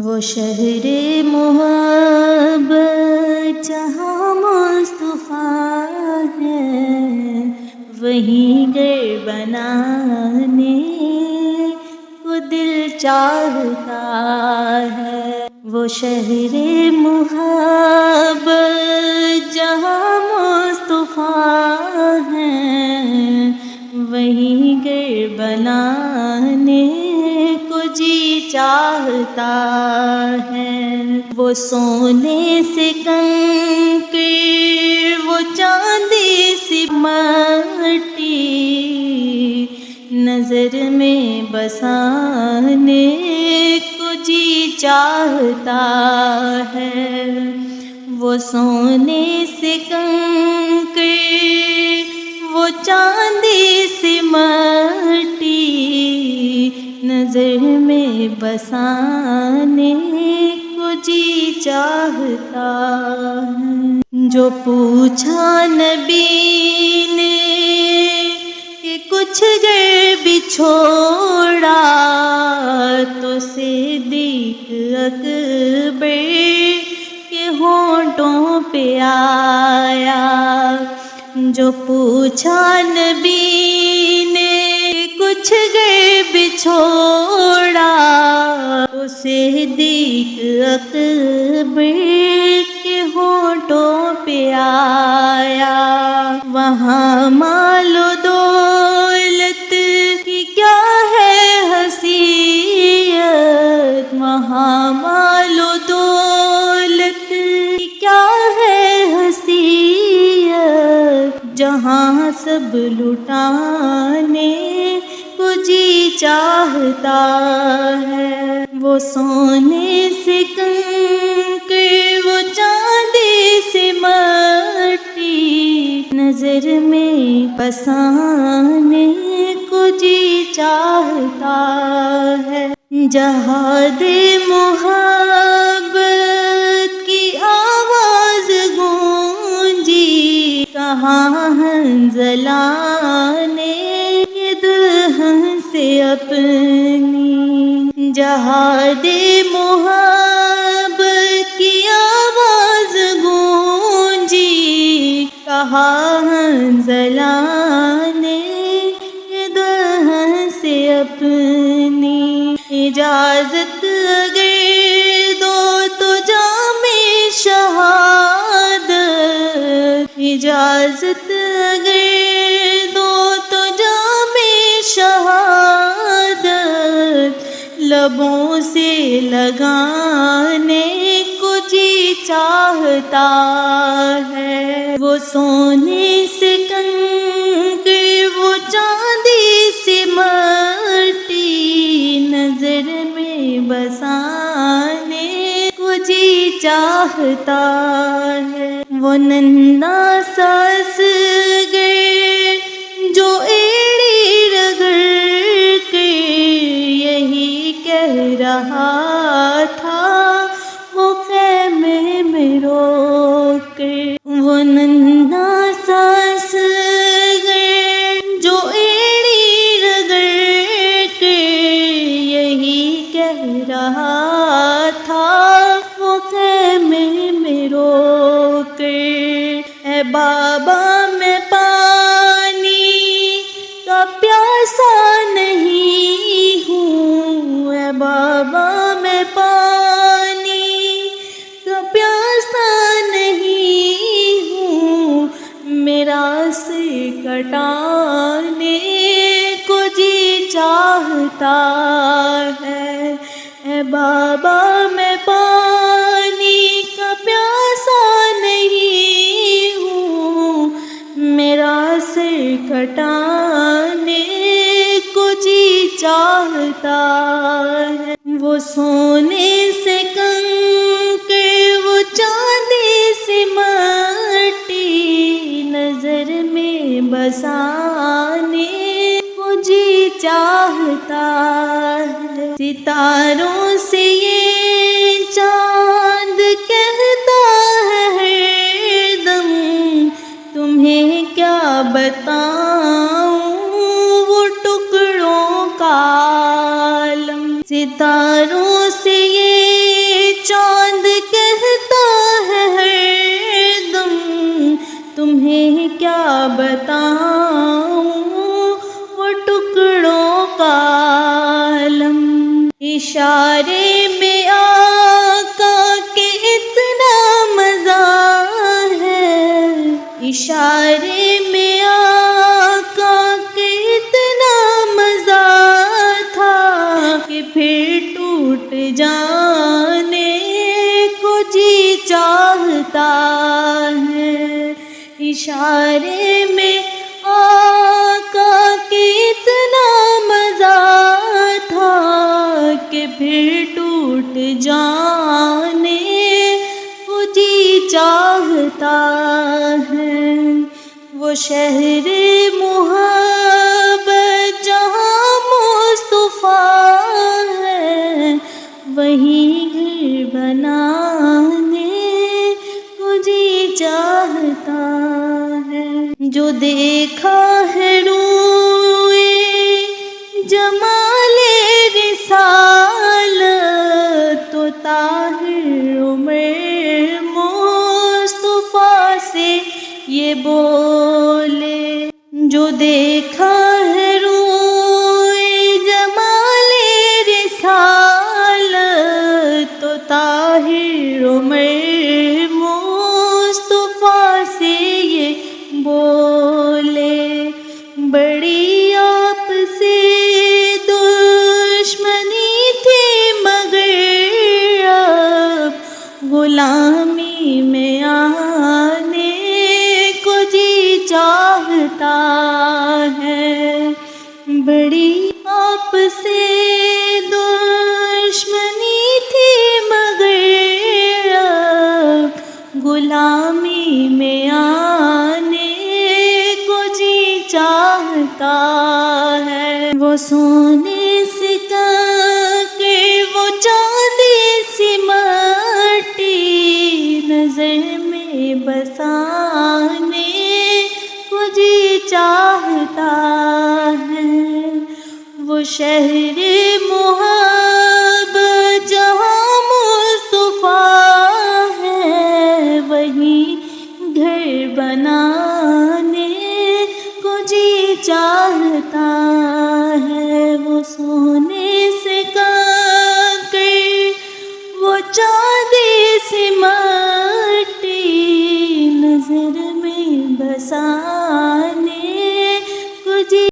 وہ شہر محبت جہاں مصطفیٰ ہے، وہیں گھر بنانے کو دل چاہتا ہے۔ وہ شہر محبت جہاں مصطفیٰ ہے، وہیں گھر بنانے کو جی چاہتا ہے۔ وہ سونے سے کنکر، وہ چاندی سی مٹی، نظر میں بسانے کو جی چاہتا ہے۔ وہ سونے سے کنکر، وہ چاندی سی مٹی، نظر میں بسانے کو جی چاہتا ہے۔ جو پوچھا نبی نے کہ کچھ گر بھی چھوڑا، تو صدیق اکبر کے ہونٹوں پہ آیا۔ جو پوچھا نبی نے کچھ گر بھی چھوڑا، تو صدیق اکبر کے ہونٹوں پہ آیا۔ وہاں مال و دولت کی کیا ہے حیثیت، وہاں مال و دولت کی کیا ہے حیثیت، جہاں سب لٹانے کو جی چاہتا ہے۔ وہ سونے سے کنکر، وہ چاندی سے مٹی، نظر میں بسانے کو جی چاہتا ہے۔ جہاد محبت کی آواز گونجی، کہاں حنظلہ نے یہ دلہن سے اپنی۔ جہاد محبت کی آواز گونجی، کہاں حنظلہ نے یہ دلہن سے اپنی۔ اجازت اگر دو تو جام شہادت، اجازت اگر دو تو جام شہادت، لبوں سے لگانے کو جی چاہتا ہے۔ وہ سونے سے کنکر، وہ چاندی سے مٹی، نظر میں بسانے کو جی چاہتا ہے۔ وہ ننھا سا اصغر جو ایڑی رگڑ کے یہی کہہ رہا تھا، وہ خیمے میں رو کے۔ وہ ننھا سا اصغر جو ایڑی رگڑ کے یہی کہہ رہا تھا، وہ خیمے میں رو کے۔ اے بابا میں پانی کا پیاسا نہیں ہوں، اے بابا میں پانی کا پیاسا نہیں ہوں، میرا سر کٹانے کو جی چاہتا ہے۔ اے بابا میں پانی کا پیاسا نہیں ہوں، میرا سر کٹانے کو جی چاہتا ہے۔ وہ سونے سے کنکر، وہ چاندی سے مٹی، نظر میں بسانے کو جی چاہتا ہے۔ ستاروں سے یہ چاند کہتا ہے ہر دم، تمہیں کیا بتاؤں وہ ٹکڑوں کا عالم۔ ستاروں سے یہ کو جی چاہتا ہے، اشارے میں آقا کے اتنا مزہ تھا کہ پھر ٹوٹ جانے کو جی چاہتا ہے۔ وہ شہر محبت جہاں مصطفیٰ ہے، وہیں گھر بنانے کو جی چاہتا ہے۔ جو دیکھا ہے روئے جمال رسالت تو طاہر عمر مصطفیٰ سے یہ بولے، جو دیکھا ہے روئے جمال رسالت تو طاہر عمر مصطفیٰ سے یہ بولے، بڑی آپ سے دشمنی تھی مگر اب غلامی میں آنے کو جی چاہتا ہے۔ بڑی آپ سے دشمنی تھی مگر اب غلامی میں آنے کو جی چاہتا ہے۔ وہ سونے سے کے وہ چاندی سی مٹی نظر میں بسانے کو جی چاہتا ہے۔ وہ شہر محبت